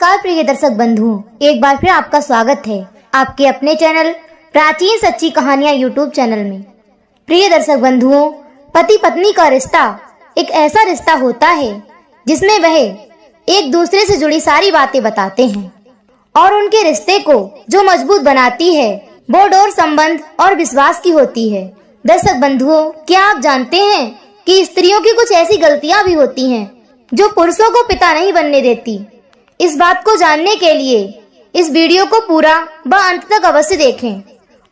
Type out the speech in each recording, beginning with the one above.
नमस्कार प्रिय दर्शक बंधुओं, एक बार फिर आपका स्वागत है आपके अपने चैनल प्राचीन सच्ची कहानियां यूट्यूब चैनल में। प्रिय दर्शक बंधुओं, पति पत्नी का रिश्ता एक ऐसा रिश्ता होता है जिसमें वह एक दूसरे से जुड़ी सारी बातें बताते हैं और उनके रिश्ते को जो मजबूत बनाती है वो डोर संबंध और विश्वास की होती है। दर्शक बंधुओं, क्या आप जानते हैं कि स्त्रियों की कुछ ऐसी गलतियां भी होती हैं जो पुरुषों को पिता नहीं बनने देती। इस बात को जानने के लिए इस वीडियो को पूरा व अंत तक अवश्य देखें।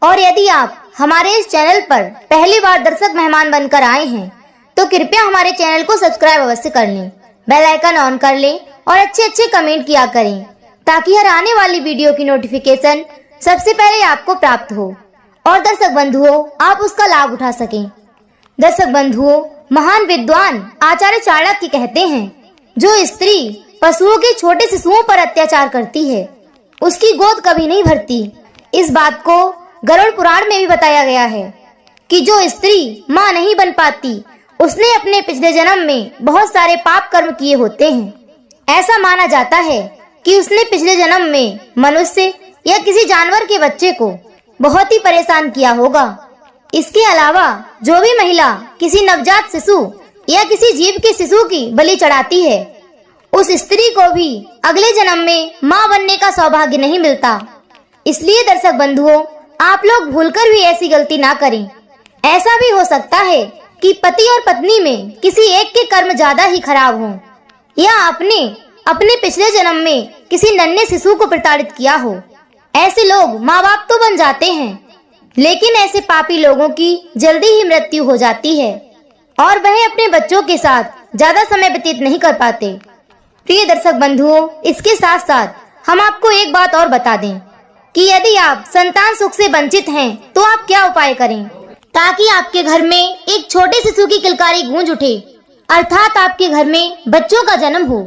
और यदि आप हमारे इस चैनल पर पहली बार दर्शक मेहमान बनकर आए हैं तो कृपया हमारे चैनल को सब्सक्राइब अवश्य कर लें, बेल आइकन ऑन कर लें और अच्छे कमेंट किया करें ताकि हर आने वाली वीडियो की नोटिफिकेशन सबसे पहले आपको प्राप्त हो और दर्शक बंधुओं आप उसका लाभ उठा सकें। दर्शक बंधुओं, महान विद्वान आचार्य चाणक्य कहते हैं, जो स्त्री पशुओं के छोटे शिशुओं पर अत्याचार करती है उसकी गोद कभी नहीं भरती। इस बात को गरुड़ पुराण में भी बताया गया है कि जो स्त्री माँ नहीं बन पाती उसने अपने पिछले जन्म में बहुत सारे पाप कर्म किए होते हैं। ऐसा माना जाता है कि उसने पिछले जन्म में मनुष्य या किसी जानवर के बच्चे को बहुत ही परेशान किया होगा। इसके अलावा जो भी महिला किसी नवजात शिशु या किसी जीव के शिशु की बलि चढ़ाती है उस स्त्री को भी अगले जन्म में माँ बनने का सौभाग्य नहीं मिलता। इसलिए दर्शक बंधुओं, आप लोग भूलकर भी ऐसी गलती ना करें। ऐसा भी हो सकता है कि पति और पत्नी में किसी एक के कर्म ज्यादा ही खराब हों या आपने अपने पिछले जन्म में किसी नन्हे शिशु को प्रताड़ित किया हो। ऐसे लोग माँ बाप तो बन जाते हैं लेकिन ऐसे पापी लोगों की जल्दी ही मृत्यु हो जाती है और वह अपने बच्चों के साथ ज्यादा समय व्यतीत नहीं कर पाते। प्रिय दर्शक बंधुओं, इसके साथ साथ हम आपको एक बात और बता दें कि यदि आप संतान सुख से वंचित हैं तो आप क्या उपाय करें ताकि आपके घर में एक छोटे शिशु की किलकारी गूंज उठे, अर्थात आपके घर में बच्चों का जन्म हो।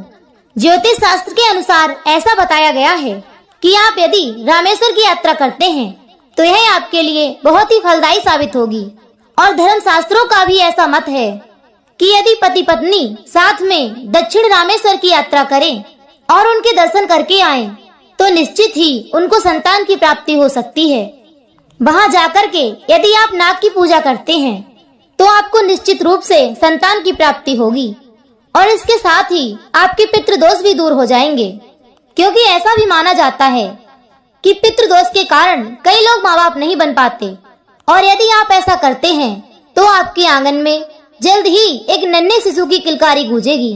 ज्योतिष शास्त्र के अनुसार ऐसा बताया गया है कि आप यदि रामेश्वर की यात्रा करते हैं तो यह आपके लिए बहुत ही फलदायी साबित होगी। और धर्म शास्त्रों का भी ऐसा मत है कि यदि पति पत्नी साथ में दक्षिण रामेश्वर की यात्रा करें और उनके दर्शन करके आएं, तो निश्चित ही उनको संतान की प्राप्ति हो सकती है। वहां जाकर के यदि आप नाग की पूजा करते हैं तो आपको निश्चित रूप से संतान की प्राप्ति होगी और इसके साथ ही आपके पितृदोष भी दूर हो जाएंगे, क्योंकि ऐसा भी माना जाता है कि पितृदोष के कारण कई लोग माँ बाप नहीं बन पाते। और यदि आप ऐसा करते हैं तो आपके आंगन में जल्द ही एक नन्हे शिशु की किलकारी गूंजेगी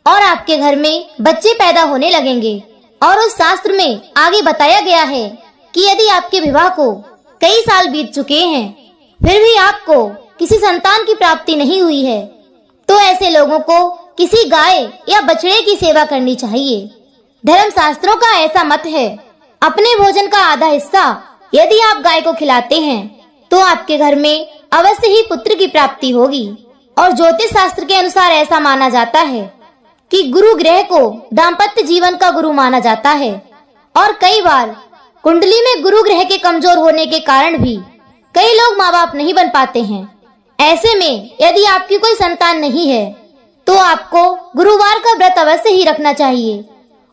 और आपके घर में बच्चे पैदा होने लगेंगे। और उस शास्त्र में आगे बताया गया है कि यदि आपके विवाह को कई साल बीत चुके हैं फिर भी आपको किसी संतान की प्राप्ति नहीं हुई है तो ऐसे लोगों को किसी गाय या बछड़े की सेवा करनी चाहिए। धर्म शास्त्रों का ऐसा मत है, अपने भोजन का आधा हिस्सा यदि आप गाय को खिलाते हैं तो आपके घर में अवश्य ही पुत्र की प्राप्ति होगी। और ज्योतिष शास्त्र के अनुसार ऐसा माना जाता है कि गुरु ग्रह को दाम्पत्य जीवन का गुरु माना जाता है और कई बार कुंडली में गुरु ग्रह के कमजोर होने के कारण भी कई लोग माँ बाप नहीं बन पाते हैं। ऐसे में यदि आपकी कोई संतान नहीं है तो आपको गुरुवार का व्रत अवश्य ही रखना चाहिए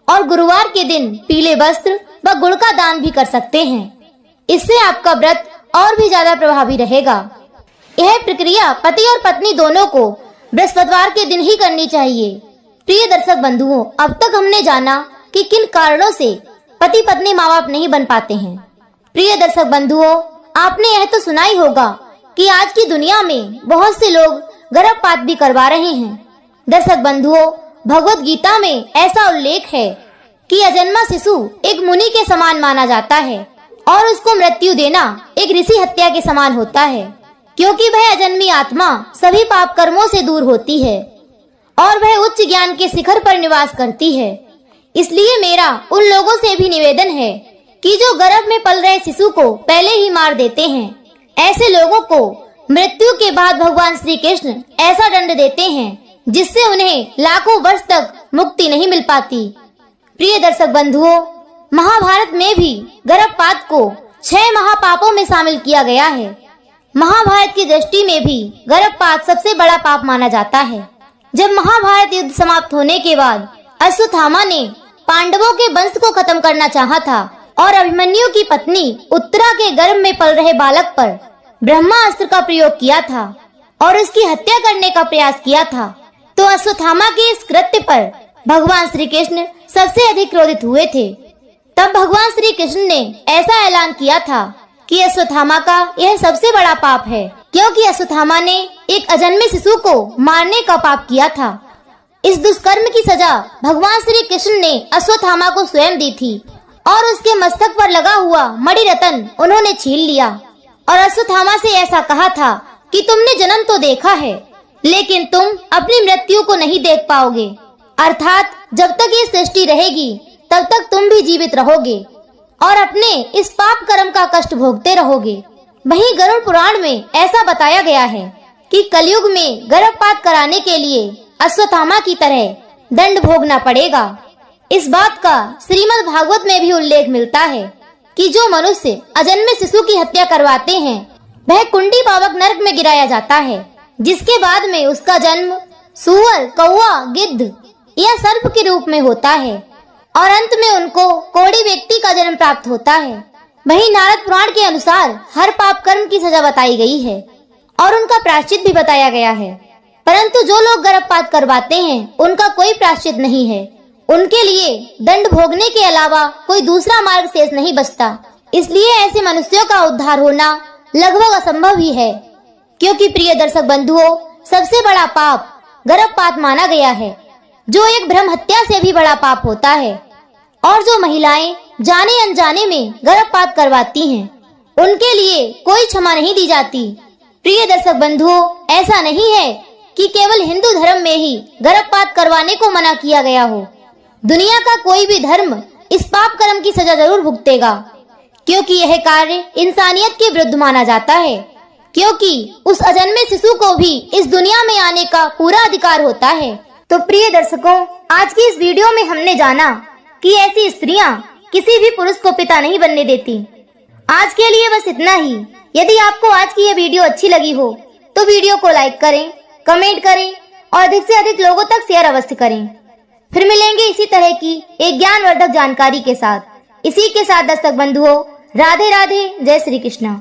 और गुरुवार के दिन पीले वस्त्र व गुड़ का दान भी कर सकते हैं। इससे आपका व्रत और भी ज्यादा प्रभावी रहेगा। यह प्रक्रिया पति और पत्नी दोनों को बृहस्पतिवार के दिन ही करनी चाहिए। प्रिय दर्शक बंधुओं, अब तक हमने जाना कि किन कारणों से पति पत्नी माँ बाप नहीं बन पाते हैं। प्रिय दर्शक बंधुओं, आपने यह तो सुना ही होगा कि आज की दुनिया में बहुत से लोग गर्भपात भी करवा रहे हैं। दर्शक बंधुओं, भगवत गीता में ऐसा उल्लेख है कि अजन्मा शिशु एक मुनि के समान माना जाता है और उसको मृत्यु देना एक ऋषि हत्या के समान होता है, क्योंकि वह अजन्मी आत्मा सभी पाप कर्मों से दूर होती है और वह उच्च ज्ञान के शिखर पर निवास करती है। इसलिए मेरा उन लोगों से भी निवेदन है कि जो गर्भ में पल रहे शिशु को पहले ही मार देते हैं, ऐसे लोगों को मृत्यु के बाद भगवान श्री कृष्ण ऐसा दंड देते हैं जिससे उन्हें लाखों वर्ष तक मुक्ति नहीं मिल पाती। प्रिय दर्शक बंधुओं, महाभारत में भी गर्भपात को 6 महापापों में शामिल किया गया है। महाभारत की दृष्टि में भी गर्भपात सबसे बड़ा पाप माना जाता है। जब महाभारत युद्ध समाप्त होने के बाद अश्वत्थामा ने पांडवों के वंश को खत्म करना चाहा था और अभिमन्यु की पत्नी उत्तरा के गर्भ में पल रहे बालक पर ब्रह्मास्त्र का प्रयोग किया था और उसकी हत्या करने का प्रयास किया था, तो अश्वत्थामा के इस कृत्य पर भगवान श्री कृष्ण सबसे अधिक क्रोधित हुए थे। तब भगवान श्री कृष्ण ने ऐसा ऐलान किया था कि अश्वत्थामा का यह सबसे बड़ा पाप है, क्योंकि अश्वत्थामा ने एक अजन्मे शिशु को मारने का पाप किया था। इस दुष्कर्म की सजा भगवान श्री कृष्ण ने अश्वत्थामा को स्वयं दी थी और उसके मस्तक पर लगा हुआ मणिरत्न उन्होंने छीन लिया और अश्वत्थामा से ऐसा कहा था कि तुमने जन्म तो देखा है, लेकिन तुम अपनी मृत्यु को नहीं देख पाओगे, अर्थात जब तक ये सृष्टि रहेगी तब तक तुम भी जीवित रहोगे और अपने इस पाप कर्म का कष्ट भोगते रहोगे। वहीं गरुड़ पुराण में ऐसा बताया गया है कि कलयुग में गर्भपात कराने के लिए अश्वत्थामा की तरह दंड भोगना पड़ेगा। इस बात का श्रीमद् भागवत में भी उल्लेख मिलता है कि जो मनुष्य अजन्मे शिशु की हत्या करवाते हैं वह कुंडी पावक नरक में गिराया जाता है, जिसके बाद में उसका जन्म सूअर, कौवा, गिद्ध या सर्प के रूप में होता है और अंत में उनको कोढ़ी व्यक्ति का जन्म प्राप्त होता है। वहीं नारद पुराण के अनुसार हर पाप कर्म की सजा बताई गई है और उनका प्रायश्चित भी बताया गया है, परंतु जो लोग गर्भपात करवाते हैं उनका कोई प्रायश्चित नहीं है। उनके लिए दंड भोगने के अलावा कोई दूसरा मार्ग शेष नहीं बचता। इसलिए ऐसे मनुष्यों का उद्धार होना लगभग असंभव ही है, क्योंकि प्रिय दर्शक बंधुओं, सबसे बड़ा पाप गर्भपात माना गया है, जो एक भ्रम हत्या से भी बड़ा पाप होता है। और जो महिलाएं जाने अनजाने में गर्भपात करवाती हैं, उनके लिए कोई क्षमा नहीं दी जाती। प्रिय दर्शक बंधुओं, ऐसा नहीं है कि केवल हिंदू धर्म में ही गर्भपात करवाने को मना किया गया हो। दुनिया का कोई भी धर्म इस पाप कर्म की सजा जरूर भुगतेगा, क्योंकि यह कार्य इंसानियत के विरुद्ध माना जाता है, क्योंकि उस अजन्मे शिशु को भी इस दुनिया में आने का पूरा अधिकार होता है। तो प्रिय दर्शकों, आज की इस वीडियो में हमने जाना कि ऐसी स्त्रियां किसी भी पुरुष को पिता नहीं बनने देती। आज के लिए बस इतना ही। यदि आपको आज की यह वीडियो अच्छी लगी हो तो वीडियो को लाइक करें, कमेंट करें और अधिक से अधिक लोगों तक शेयर अवश्य करें। फिर मिलेंगे इसी तरह की एक ज्ञानवर्धक जानकारी के साथ। इसी के साथ दर्शक बंधुओं, राधे राधे, जय श्री कृष्ण।